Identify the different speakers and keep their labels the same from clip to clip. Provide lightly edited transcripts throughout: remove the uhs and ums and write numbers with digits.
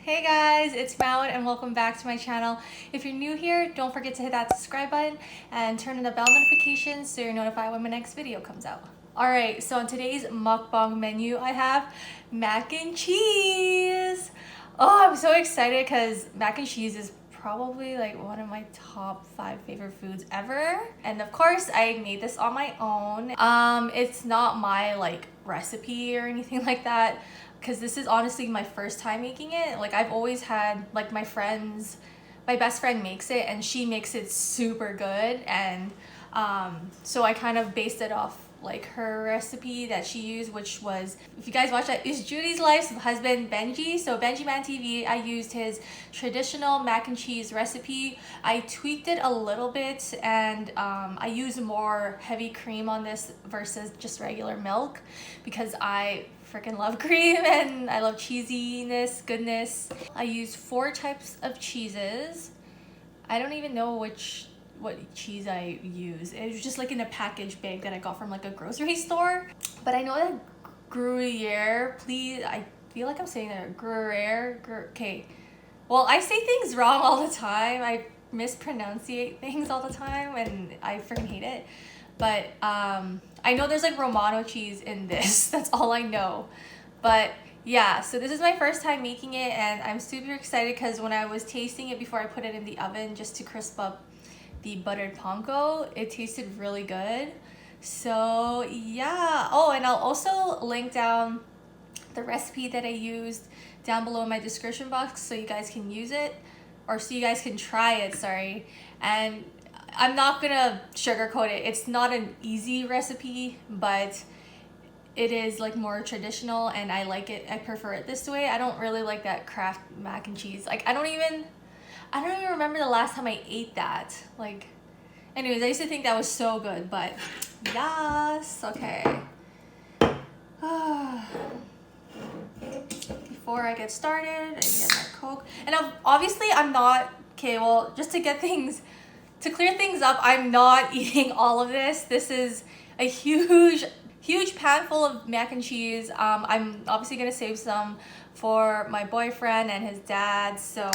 Speaker 1: Hey guys, it's Maud and welcome back to my channel. If you're new here, don't forget to hit that subscribe button and turn on the bell notifications so you're notified when my next video comes out. Alright, so on today's mukbang menu, I have mac and cheese. Oh, I'm so excited because mac and cheese is probably like one of my top 5 favorite foods ever. And of course, I made this on my own. It's not my like recipe or anything like that, because this is honestly my first time making it. Like I've always had like my best friend makes it and she makes it super good, and so I kind of based it off like her recipe that she used, which was, if you guys watch that, is Judy's Life's husband Benji. So BenjimanTV, I used his traditional mac and cheese recipe. I tweaked it a little bit and I used more heavy cream on this versus just regular milk because I freaking love cream and I love cheesiness, goodness. I used 4 types of cheeses. I don't even know what cheese I use. It was just like in a package bag that I got from like a grocery store. But I know that Gruyere, please, I feel like I'm saying that Gruyere, okay. Well, I say things wrong all the time. I mispronunciate things all the time and I freaking hate it. But I know there's like Romano cheese in this. That's all I know. But yeah, so this is my first time making it and I'm super excited because when I was tasting it before I put it in the oven just to crisp up the buttered panko, it tasted really good. So yeah. Oh, and I'll also link down the recipe that I used down below in my description box so you guys can use it, or so you guys can try it, sorry. And I'm not gonna sugarcoat it. It's not an easy recipe, but it is like more traditional and I like it. I prefer it this way. I don't really like that Kraft mac and cheese. Like I don't even remember the last time I ate that. Like, anyways, I used to think that was so good, but yes, okay. Before I get started, I need to get my Coke. And obviously I'm not, okay, well, just to clear things up, I'm not eating all of this. This is a huge pan full of mac and cheese. I'm obviously gonna save some for my boyfriend and his dad, so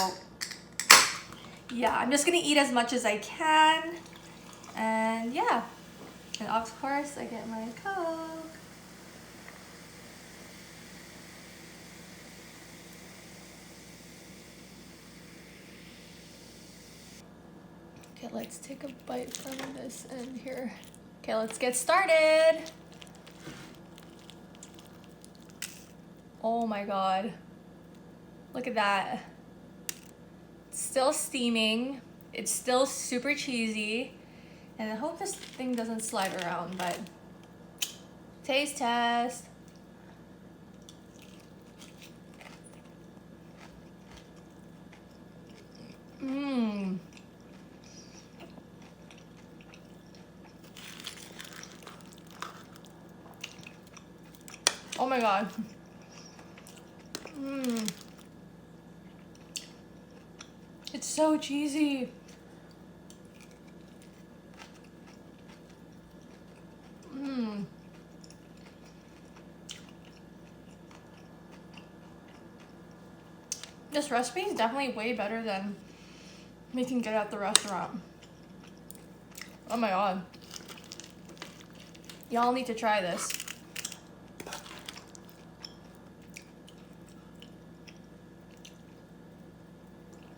Speaker 1: yeah, I'm just gonna eat as much as I can. And yeah, and of course I get my Coke. Okay, let's take a bite from this end here. Okay, let's get started. Oh my god, look at that. It's still steaming. It's still super cheesy. And I hope this thing doesn't slide around, but taste test. Mmm. Oh my god. Mmm. It's so cheesy. Mmm. This recipe is definitely way better than we can get at the restaurant. Oh my god. Y'all need to try this.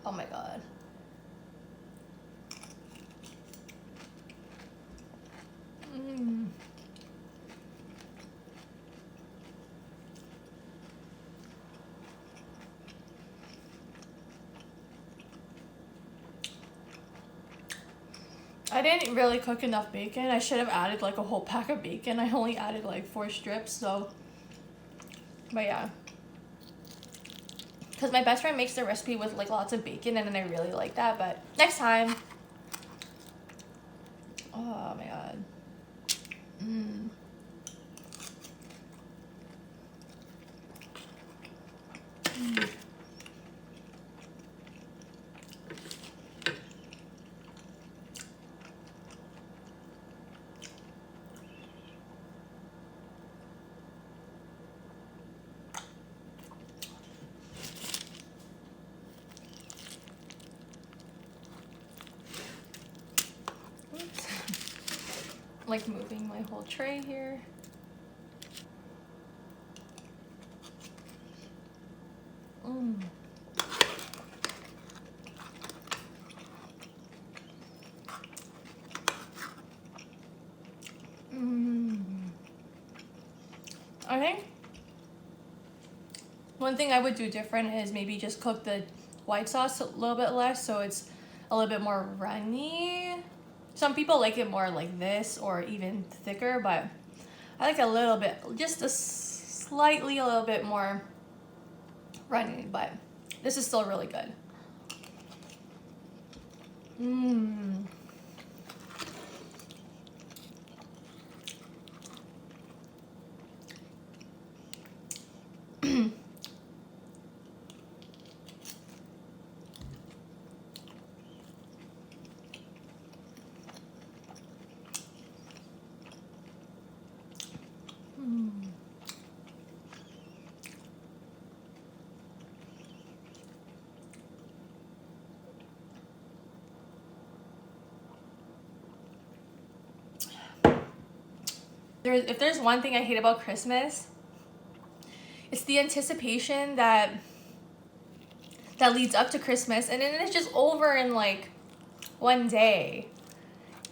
Speaker 1: Oh my god. Mmm. I didn't really cook enough bacon. I should have added like a whole pack of bacon. I only added like 4 strips, so. But yeah. Because my best friend makes the recipe with like lots of bacon and then I really like that, but next time. Oh my god. Mmm. Mm. like moving my whole tray here. I think one thing I would do different is maybe just cook the white sauce a little bit less so it's a little bit more runny. Some people like it more like this or even thicker, but I like a little bit, just slightly a little bit more runny, but this is still really good. If there's one thing I hate about Christmas, it's the anticipation that leads up to Christmas, and then it's just over in like one day,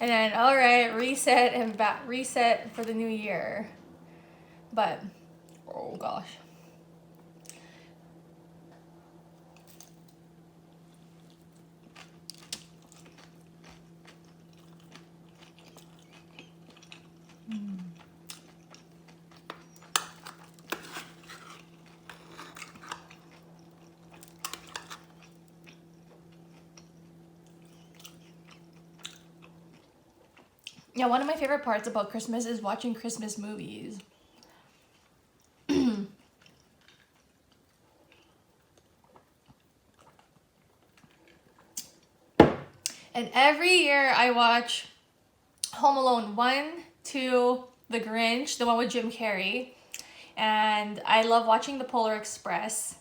Speaker 1: and then all right, reset and reset for the new year. But oh gosh. Yeah, one of my favorite parts about Christmas is watching Christmas movies. And every year I watch Home Alone 1, 2, The Grinch, the one with Jim Carrey. And I love watching The Polar Express.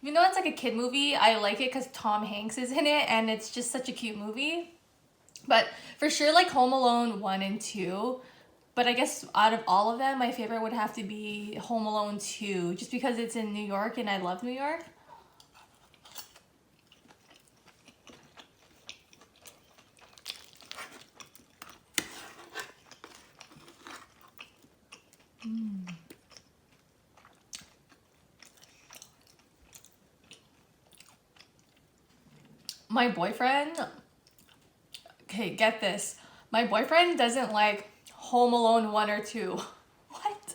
Speaker 1: Even though it's like a kid movie, I like it because Tom Hanks is in it and it's just such a cute movie. But for sure, like Home Alone 1 and 2. But I guess out of all of them, my favorite would have to be Home Alone 2, just because it's in New York and I love New York. My boyfriend, okay, get this. My boyfriend doesn't like Home Alone 1 or 2. What?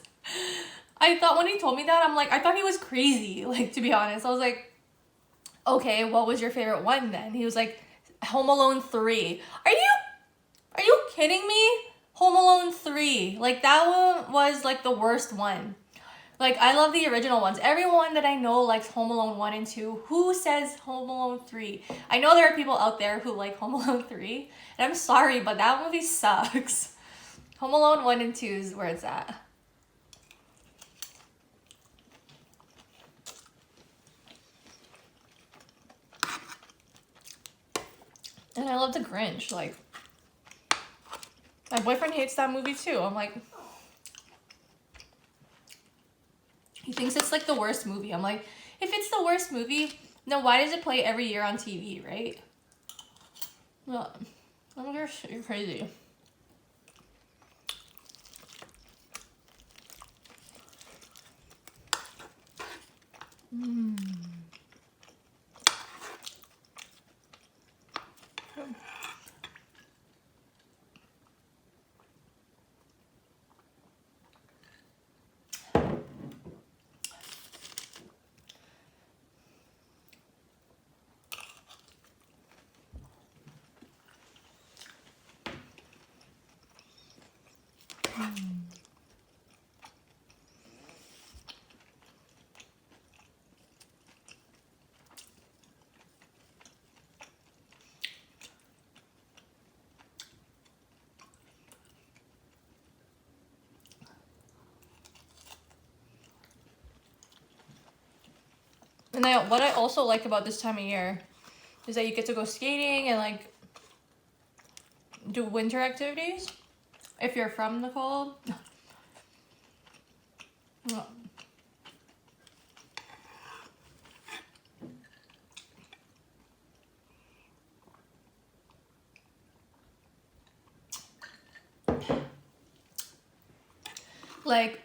Speaker 1: I thought when he told me that, I'm like, I thought he was crazy, like, to be honest. I was like, okay, what was your favorite one then? He was like, Home Alone 3. Are you kidding me? Home Alone 3. Like, that one was like the worst one. Like, I love the original ones. Everyone that I know likes Home Alone 1 and 2. Who says Home Alone 3? I know there are people out there who like Home Alone 3. And I'm sorry, but that movie sucks. Home Alone 1 and 2 is where it's at. And I love The Grinch. Like, my boyfriend hates that movie too. I'm like... He thinks it's like the worst movie. I'm like, if it's the worst movie, then why does it play every year on TV, right? Well, you're crazy. And what I also like about this time of year is that you get to go skating and like do winter activities. if you're from the cold. Like,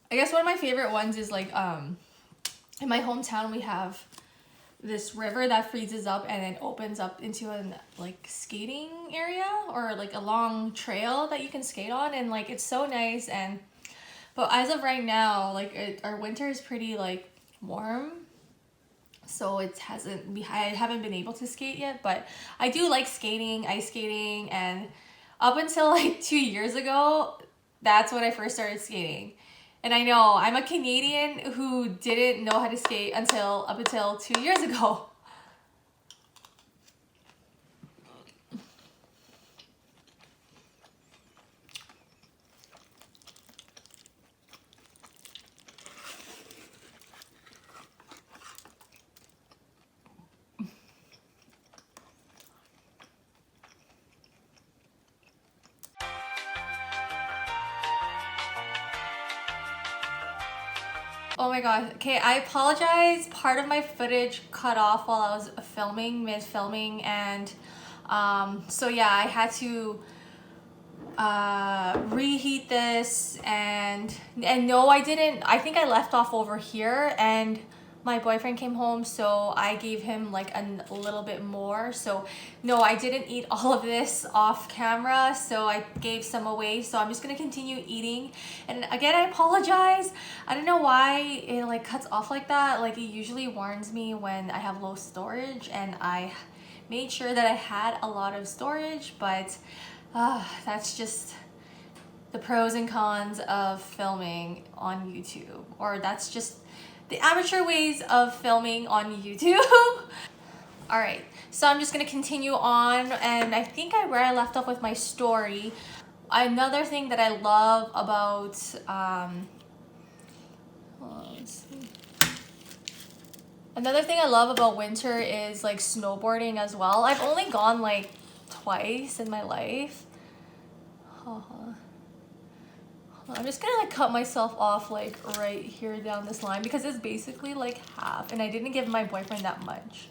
Speaker 1: I guess one of my favorite ones is like in my hometown we have this river that freezes up and then opens up into an like skating area or like a long trail that you can skate on, and like it's so nice. And but as of right now, like our winter is pretty like warm, so I haven't been able to skate yet, but I do like skating, ice skating, and up until like 2 years ago, that's when I first started skating. And I know I'm a Canadian who didn't know how to skate up until 2 years ago. Oh my god. Okay, I apologize. Part of my footage cut off while I was mid-filming, and so yeah, I had to reheat this, and no, I didn't. I think I left off over here, and my boyfriend came home, so I gave him like a little bit more. So no, I didn't eat all of this off camera, so I gave some away. So I'm just gonna continue eating. And again, I apologize. I don't know why it like cuts off like that. Like it usually warns me when I have low storage, and I made sure that I had a lot of storage, but that's just the pros and cons of filming on YouTube, or that's just the amateur ways of filming on YouTube. All right, so I'm just gonna continue on, and I think where I left off with my story. Another thing that I love about let's see. Another thing I love about winter is like snowboarding as well. I've only gone like twice in my life. I'm just gonna like cut myself off like right here down this line because it's basically like half, and I didn't give my boyfriend that much.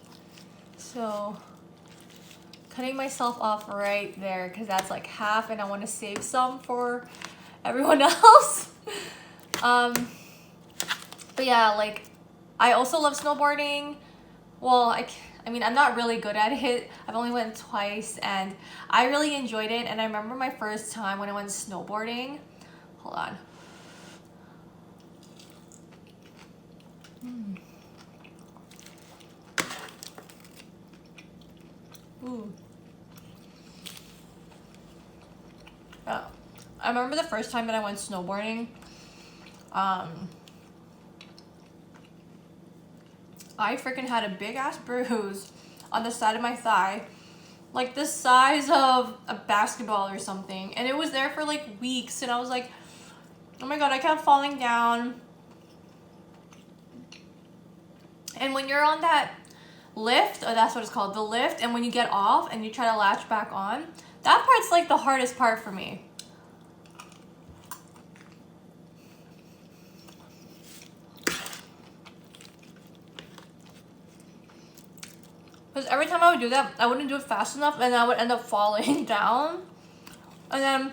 Speaker 1: So cutting myself off right there because that's like half, and I want to save some for everyone else. But yeah, like I also love snowboarding. Well, I mean, I'm not really good at it. I've only went twice, and I really enjoyed it. And I remember my first time when I went snowboarding. Hold on. Ooh. I remember the first time that I went snowboarding. I freaking had a big ass bruise on the side of my thigh, like the size of a basketball or something, and it was there for like weeks, and I was like, oh my god, I kept falling down. And when you're on that lift, or that's what it's called, the lift, and when you get off and you try to latch back on, that part's like the hardest part for me. Because every time I would do that, I wouldn't do it fast enough, and I would end up falling down. And then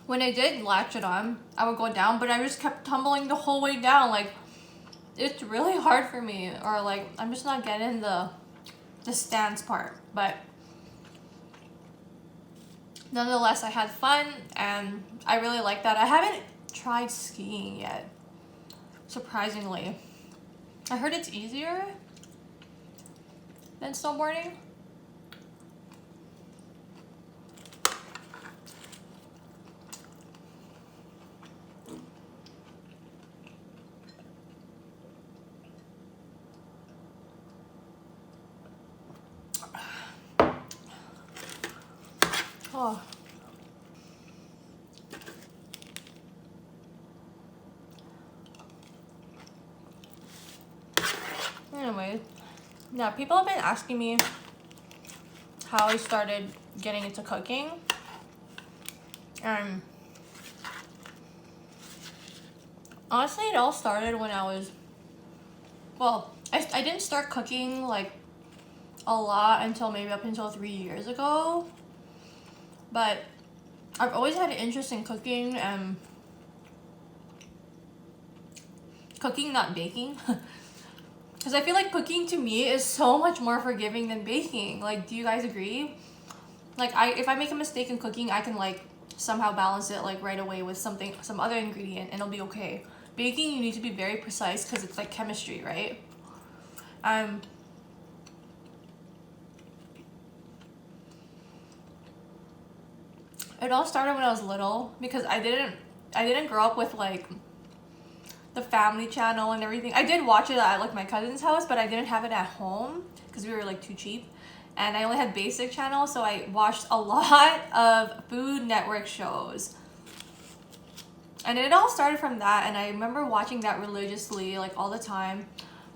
Speaker 1: when I did latch it on, I would go down, but I just kept tumbling the whole way down. Like, it's really hard for me, or like I'm just not getting the stance part. But nonetheless, I had fun, and I really like that. I haven't tried skiing yet, surprisingly. I heard it's easier than snowboarding. Oh. Anyway, yeah, people have been asking me how I started getting into cooking. And honestly, it all started when I was, well, I didn't start cooking like a lot until maybe up until 3 years ago. But I've always had an interest in cooking, and cooking, not baking. Because I feel like cooking to me is so much more forgiving than baking. Like, do you guys agree? Like, if I make a mistake in cooking, I can like somehow balance it like right away with some other ingredient, and it'll be okay. Baking, you need to be very precise because it's like chemistry, right? It all started when I was little, because I didn't grow up with like the family channel and everything. I did watch it at like my cousin's house, but I didn't have it at home because we were like too cheap. And I only had basic channel, so I watched a lot of Food Network shows. And it all started from that, and I remember watching that religiously, like all the time.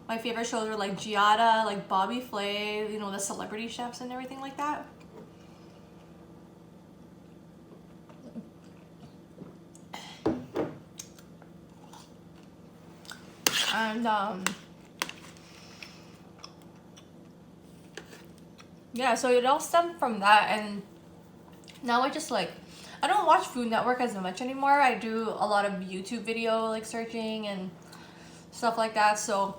Speaker 1: My favorite shows were like Giada, like Bobby Flay, you know, the celebrity chefs and everything like that. And yeah, so it all stemmed from that, and now I just like, I don't watch Food Network as much anymore. I do a lot of YouTube video like searching and stuff like that. So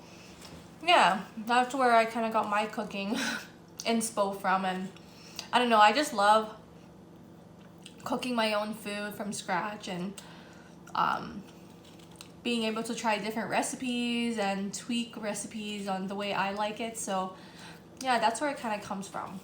Speaker 1: yeah, that's where I kind of got my cooking inspo from. And I don't know, I just love cooking my own food from scratch, and being able to try different recipes and tweak recipes on the way I like it. So yeah, that's where it kind of comes from.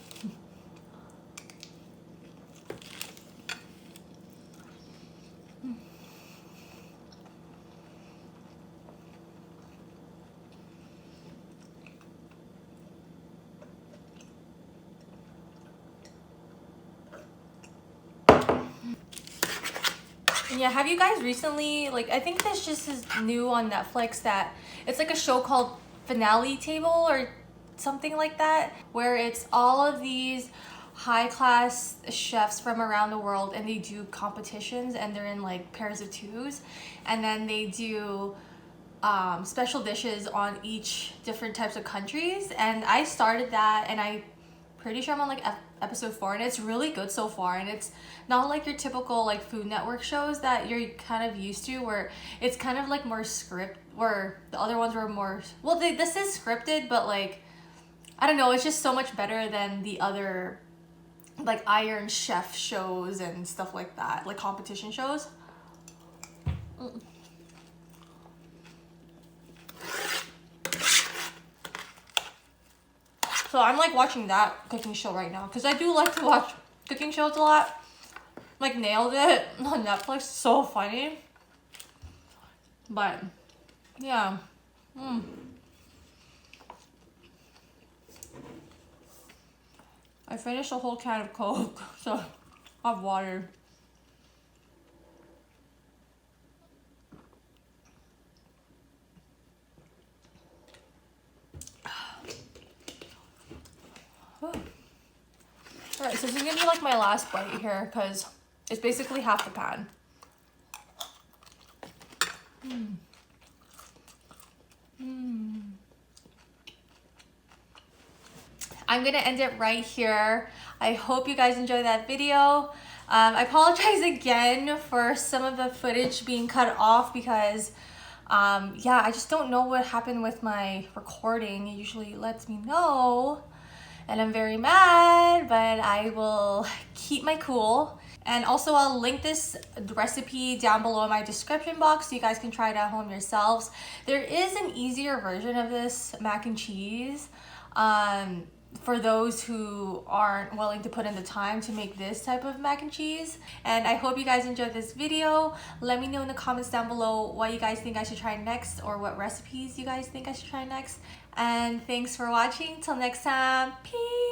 Speaker 1: Yeah, have you guys recently, like, I think this just is new on Netflix, that it's like a show called Finale Table or something like that, where it's all of these high class chefs from around the world, and they do competitions, and they're in like pairs of twos, and then they do special dishes on each different types of countries. And I started that, and I pretty sure I'm on like episode 4, and it's really good so far. And it's not like your typical like Food Network shows that you're kind of used to, where it's kind of like more script, where the other ones were more, well, this is scripted, but like, I don't know, it's just so much better than the other like Iron Chef shows and stuff like that, like competition shows. So I'm like watching that cooking show right now, because I do like to watch cooking shows a lot. Like Nailed It on Netflix, so funny. But yeah. I finished a whole can of Coke, so I have water. Alright, so this is gonna be like my last bite here, because it's basically half the pan. I'm gonna end it right here. I hope you guys enjoyed that video. I apologize again for some of the footage being cut off, because yeah, I just don't know what happened with my recording. It usually lets me know, and I'm very mad, but I will keep my cool. And also, I'll link this recipe down below in my description box so you guys can try it at home yourselves. There is an easier version of this mac and cheese for those who aren't willing to put in the time to make this type of mac and cheese. And I hope you guys enjoyed this video. Let me know in the comments down below what you guys think I should try next, or what recipes you guys think I should try next. And thanks for watching. Till next time, peace.